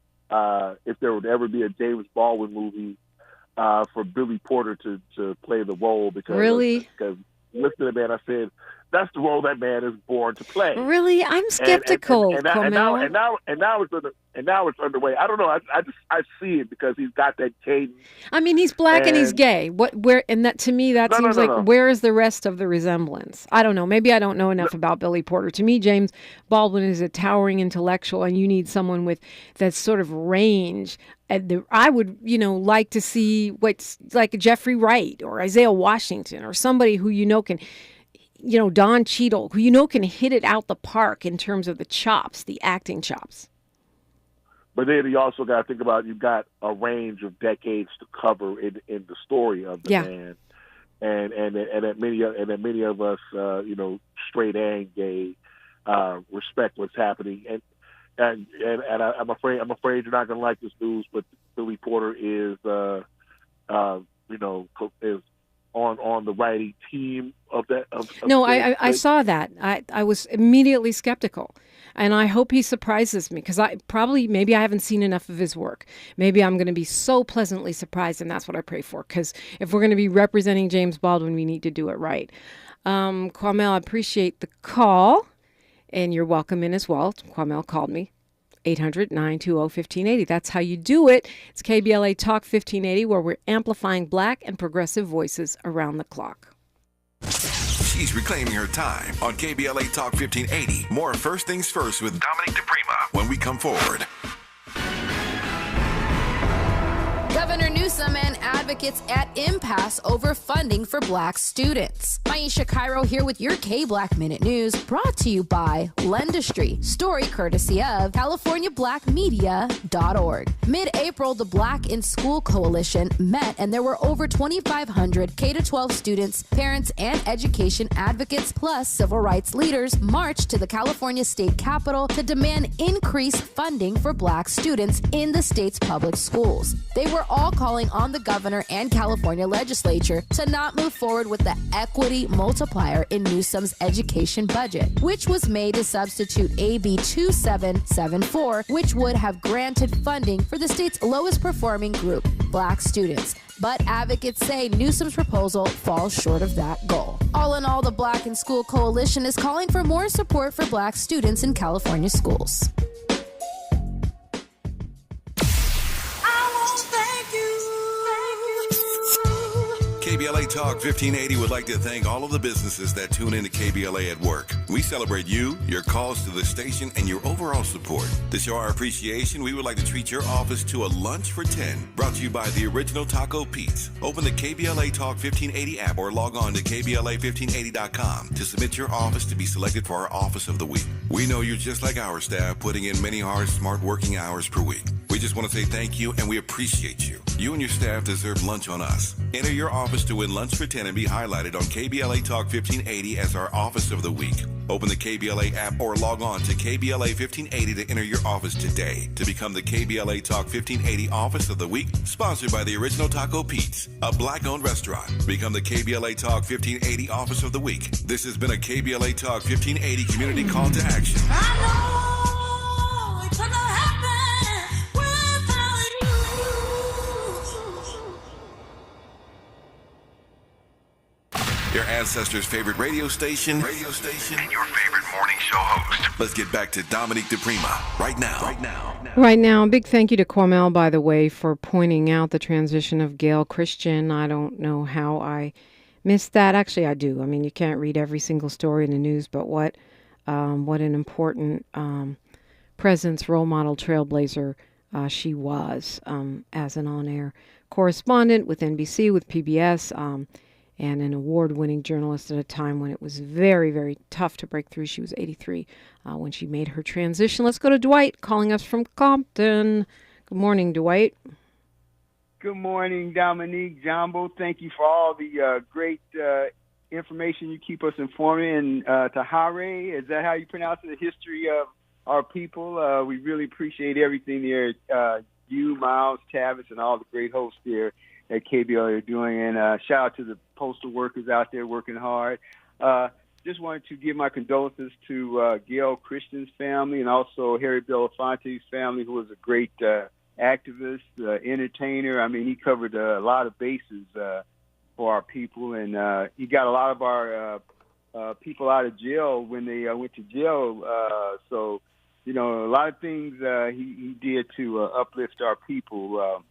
if there would ever be a James Baldwin movie for Billy Porter to play the role. Because listening to the man, I said, that's the role that man is born to play. Really? I'm skeptical, and now it's underway. I don't know. I see it because he's got that cadence. I mean, he's black and he's gay. To me, that seems like where is the rest of the resemblance? I don't know. Maybe I don't know enough about Billy Porter. To me, James Baldwin is a towering intellectual, and you need someone with that sort of range. I would, like to see what's like Jeffrey Wright or Isaiah Washington or somebody who can. Don Cheadle, who can hit it out the park in terms of the chops, the acting chops. But then you also got to think about you've got a range of decades to cover in the story of the man, and that many of us, straight and gay, respect what's happening. And I'm afraid you're not going to like this news, but Billy Porter is is on the writing team of that. I saw that. I was immediately skeptical, and I hope he surprises me because maybe I haven't seen enough of his work. Maybe I'm going to be so pleasantly surprised, and that's what I pray for. Because if we're going to be representing James Baldwin, we need to do it right. Kwamel, I appreciate the call, and you're welcome in as well. Kwamel called me. 800-920-1580. That's how you do it. It's KBLA Talk 1580, where we're amplifying black and progressive voices around the clock. She's reclaiming her time on KBLA Talk 1580. More First Things First with Dominique DiPrima when we come forward. Governor Newsom and advocates at impasse over funding for black students. Maisha Cairo here with your K-Black Minute News, brought to you by Lendustry. Story courtesy of CaliforniaBlackMedia.org. Mid-April, the Black in School Coalition met, and there were over 2,500 K-12 students, parents, and education advocates, plus civil rights leaders, marched to the California State Capitol to demand increased funding for black students in the state's public schools. They were all calling on the governor and California legislature to not move forward with the equity multiplier in Newsom's education budget, which was made to substitute AB 2774, which would have granted funding for the state's lowest performing group, black students. But advocates say Newsom's proposal falls short of that goal. All in all, the Black in School Coalition is calling for more support for black students in California schools. KBLA Talk 1580 would like to thank all of the businesses that tune into KBLA at work. We celebrate you, your calls to the station, and your overall support. To show our appreciation, we would like to treat your office to a lunch for 10, brought to you by the Original Taco Pete's. Open the KBLA Talk 1580 app or log on to KBLA1580.com to submit your office to be selected for our Office of the Week. We know you're just like our staff, putting in many hard, smart working hours per week. We just want to say thank you, and we appreciate you. You and your staff deserve lunch on us. Enter your office to win lunch for 10 and be highlighted on KBLA Talk 1580 as our Office of the Week. Open the KBLA app or log on to KBLA 1580 to enter your office today to become the KBLA Talk 1580 Office of the Week, sponsored by the Original Taco Pete's, a black-owned restaurant. Become the KBLA Talk 1580 Office of the Week. This has been a KBLA Talk 1580 community call to action. I know it's gonna happen without you. Your ancestors' favorite radio station, and your favorite morning show host. Let's get back to Dominique DiPrima right now. Big thank you to Kwamel, by the way, for pointing out the transition of Gail Christian. I don't know how I missed that. Actually, I do. I mean, you can't read every single story in the news, but what an important presence, role model, trailblazer she was as an on-air correspondent with NBC, with PBS, and an award-winning journalist at a time when it was very, very tough to break through. She was 83 when she made her transition. Let's go to Dwight, calling us from Compton. Good morning, Dwight. Good morning, Dominique, Jumbo. Thank you for all the great information you keep us informing. And Tahare, is that how you pronounce it? The history of our people. We really appreciate everything there. You, Miles, Tavis, and all the great hosts there at KBLA are doing. And shout out to the postal workers out there working hard. just wanted to give my condolences to Gail Christian's family and also Harry Belafonte's family, who was a great activist, entertainer. I mean, he covered a lot of bases for our people, and he got a lot of our people out of jail when they went to jail. So, you know, a lot of things he did to uplift our people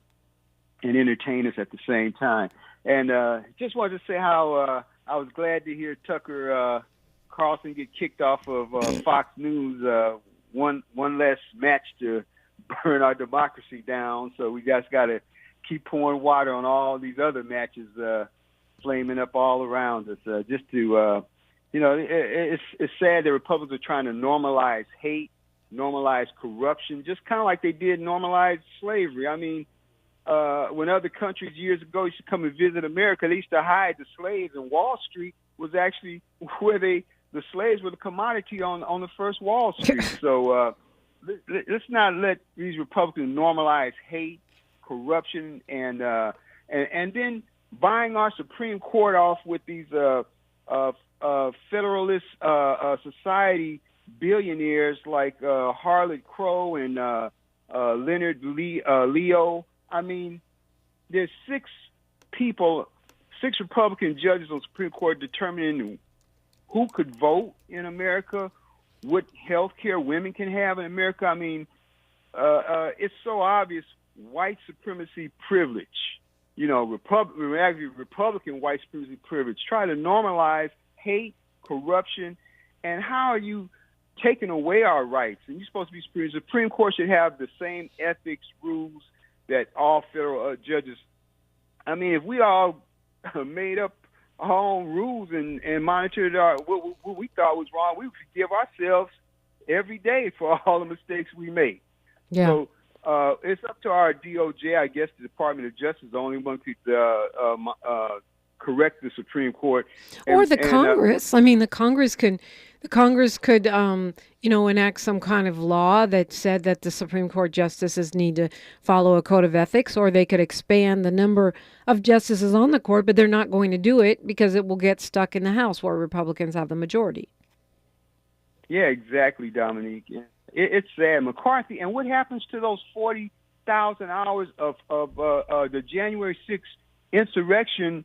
and entertain us at the same time. And just wanted to say how I was glad to hear Tucker Carlson get kicked off of Fox News. One less match to burn our democracy down. So we just got to keep pouring water on all these other matches flaming up all around us. Just to, you know, it's sad that Republicans are trying to normalize hate, normalize corruption, just kind of like they did normalize slavery. I mean, when other countries years ago used to come and visit America, they used to hide the slaves, and Wall Street was actually where the slaves were the commodity on the first Wall Street. So let's not let these Republicans normalize hate, corruption, and then buying our Supreme Court off with these Federalist Society billionaires like Harlan Crow and Leonard Leo. I mean, there's six Republican judges on the Supreme Court determining who could vote in America, what health care women can have in America. I mean, it's so obvious white supremacy privilege. You know, Republican white supremacy privilege. Try to normalize hate, corruption, and how are you taking away our rights? And you're supposed to be Supreme. The Supreme Court should have the same ethics rules that all federal judges. I mean, if we all made up our own rules and monitored what we thought was wrong, we would forgive ourselves every day for all the mistakes we made. Yeah. So it's up to our DOJ, I guess, the Department of Justice, the only one could correct the Supreme Court. Or the Congress. I mean, the Congress could, enact some kind of law that said that the Supreme Court justices need to follow a code of ethics, or they could expand the number of justices on the court, but they're not going to do it because it will get stuck in the House where Republicans have the majority. Yeah, exactly, Dominique. It's sad. McCarthy, and what happens to those 40,000 hours of the January 6th insurrection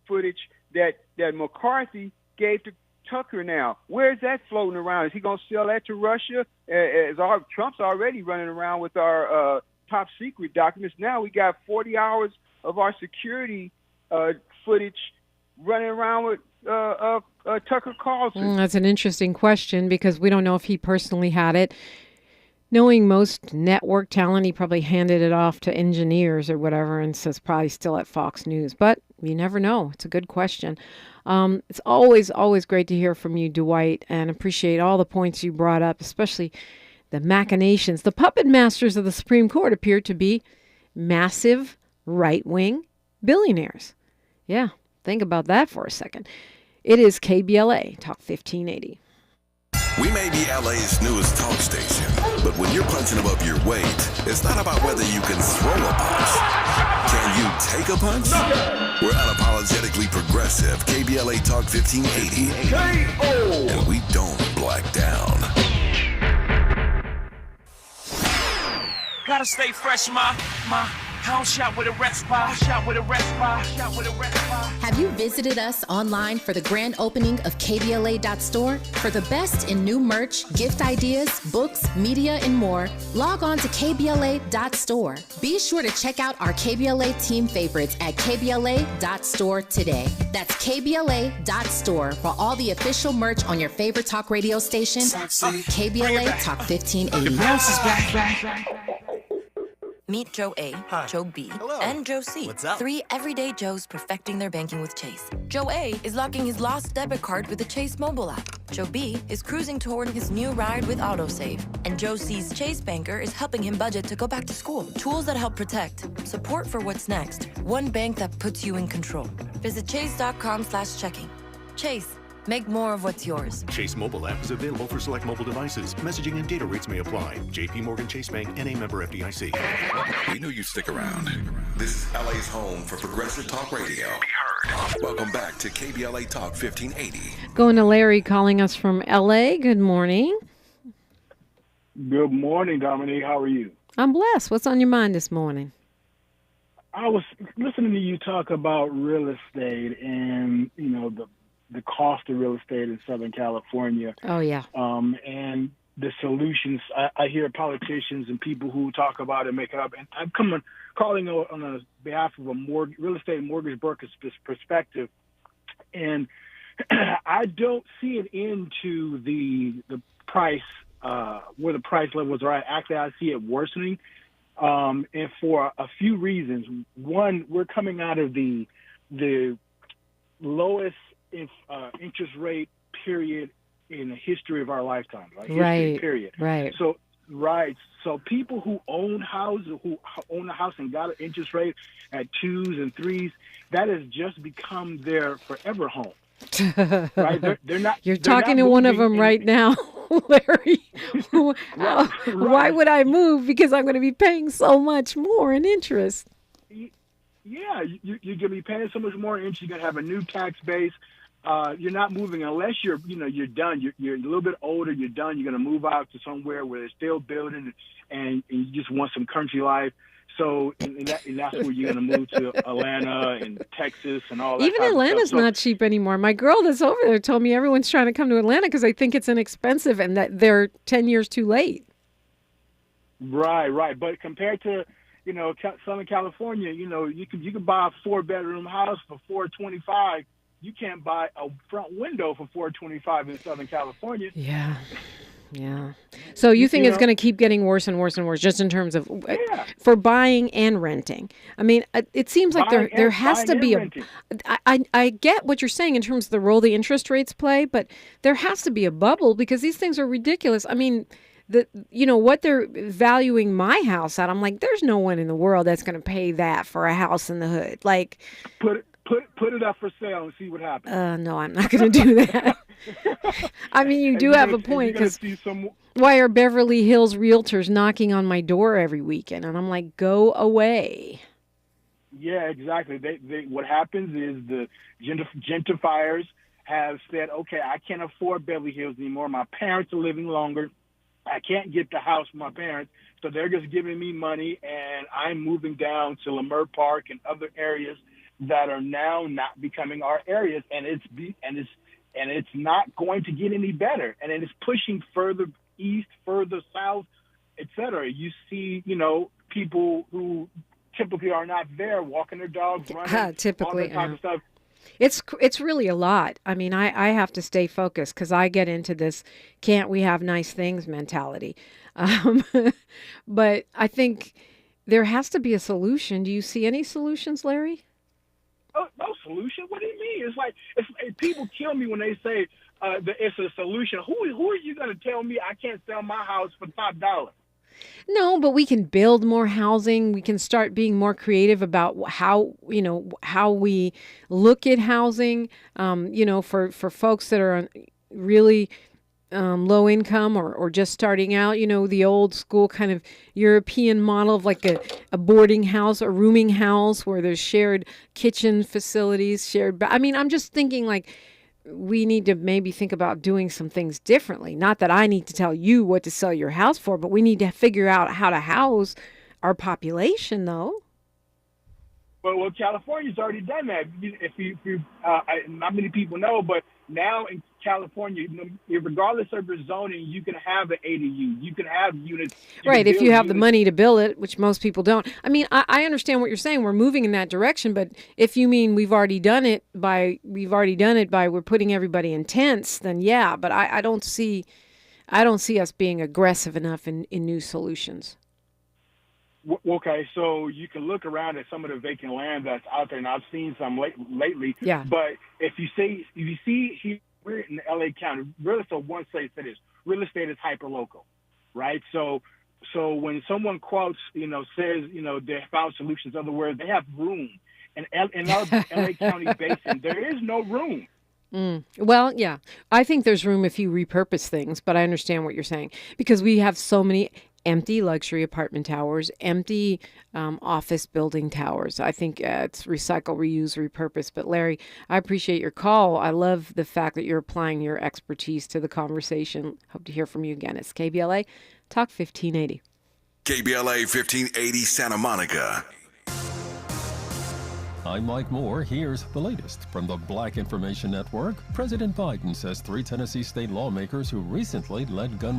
footage that McCarthy gave to Tucker now? Where is that floating around? Is he going to sell that to Russia? Trump's already running around with our top secret documents. Now we got 40 hours of our security footage running around with Tucker Carlson. That's an interesting question because we don't know if he personally had it. Knowing most network talent, he probably handed it off to engineers or whatever, and so it's probably still at Fox News. But you never know. It's a good question. It's always great to hear from you, Dwight, and appreciate all the points you brought up, especially the machinations. The puppet masters of the Supreme Court appear to be massive right-wing billionaires. Yeah, think about that for a second. It is KBLA, Talk 1580. We may be LA's newest talk station, but when you're punching above your weight, it's not about whether you can throw a punch. Can you take a punch? We're unapologetically progressive. KBLA Talk 1580. K.O. And we don't black down. Gotta stay fresh, my house shot with a rest spot. Have you visited us online for the grand opening of KBLA.store? For the best in new merch, gift ideas, books, media, and more, log on to KBLA.store. Be sure to check out our KBLA team favorites at KBLA.store today. That's KBLA.store for all the official merch on your favorite talk radio station, KBLA Talk 1580. Bounce is back. Meet Joe A, Joe B, and Joe C. What's up? 3 everyday Joes perfecting their banking with Chase. Joe A is locking his lost debit card with the Chase mobile app. Joe B is cruising toward his new ride with AutoSave. And Joe C's Chase banker is helping him budget to go back to school. Tools that help protect, support for what's next. One bank that puts you in control. Visit chase.com/checking. Chase. Make more of what's yours. Chase mobile app is available for select mobile devices. Messaging and data rates may apply. JP Morgan Chase Bank, N.A. member FDIC. We knew you'd stick around. This is LA's home for progressive talk radio. Welcome back to KBLA Talk 1580. Going to Larry calling us from L.A. Good morning. Good morning, Dominique. How are you? I'm blessed. What's on your mind this morning? I was listening to you talk about real estate and, the cost of real estate in Southern California. Oh, yeah. And the solutions. I hear politicians and people who talk about it make it up. And I'm calling on the behalf of a real estate mortgage broker's perspective. And I don't see it into the price, where the price levels are at. Actually, I see it worsening. And for a few reasons. One, we're coming out of the lowest interest rate period in the history of our lifetime, right? History, period. Right. So people who own a house and got an interest rate at 2s and 3s, that has just become their forever home. Right? They're not. You're talking to one of them right now, Larry. Why would I move? Because I'm going to be paying so much more in interest. Yeah, you're going to be paying so much more interest. You're going to have a new tax base. You're not moving unless you're done. You're a little bit older. You're done. You're going to move out to somewhere where they're still building, and you just want some country life. So and that's where you're going to move to Atlanta and Texas and all that. Even Atlanta's not cheap anymore. My girl that's over there told me everyone's trying to come to Atlanta because they think it's inexpensive and that they're 10 years too late. Right. But compared to Southern California, you can buy a 4-bedroom house for $425. You can't buy a front window for $425 in Southern California. Yeah. So you think it's going to keep getting worse and worse and worse, just in terms of for buying and renting? I mean, it seems like there has to be I get what you're saying in terms of the role the interest rates play, but there has to be a bubble because these things are ridiculous. I mean, what they're valuing my house at, I'm like, there's no one in the world that's going to pay that for a house in the hood. Like, put it up for sale and see what happens. No, I'm not going to do that. I mean, you do have a point, because why are Beverly Hills realtors knocking on my door every weekend? And I'm like, go away. Yeah, exactly. What happens is the gentrifiers have said, okay, I can't afford Beverly Hills anymore. My parents are living longer. I can't get the house from my parents, so they're just giving me money, and I'm moving down to Leimert Park and other areas that are now not becoming our areas, and it's not going to get any better, and it is pushing further east, further south, etc. You see, people who typically are not there walking their dogs, running, typically, all that type of stuff. It's really a lot. I mean, I have to stay focused because I get into this can't we have nice things mentality. But I think there has to be a solution. Do you see any solutions, Larry? No solution? What do you mean? It's like people kill me when they say it's a solution. Who are you going to tell me I can't sell my house for top dollar? No, but we can build more housing. We can start being more creative about how we look at housing. For folks that are really low income or just starting out, the old school kind of European model of like a boarding house, a rooming house where there's shared kitchen facilities, I'm just thinking like, we need to maybe think about doing some things differently. Not that I need to tell you what to sell your house for, but we need to figure out how to house our population, though. Well, California's already done that. If you not many people know, but now in California, regardless of your zoning, you can have an ADU. You can have units. Right, if you have the money to build it, which most people don't. I mean, I understand what you're saying. We're moving in that direction, but if you mean we've already done it by we're putting everybody in tents, then yeah. But I don't see us being aggressive enough in new solutions. Okay, so you can look around at some of the vacant land that's out there, and I've seen some lately. Yeah. But if you see here, we're in LA County. Real estate, one say that is real estate is hyper local, right? So when someone quotes, says, they found solutions. In other words, they have room. And in our LA County basin, there is no room. Well, yeah, I think there's room if you repurpose things, but I understand what you're saying because we have so many empty luxury apartment towers, empty office building towers. I think it's recycle, reuse, repurpose. But Larry, I appreciate your call. I love the fact that you're applying your expertise to the conversation. Hope to hear from you again. It's KBLA Talk 1580. KBLA 1580 Santa Monica. I'm Mike Moore. Here's the latest from the Black Information Network. President Biden says 3 Tennessee state lawmakers who recently led gun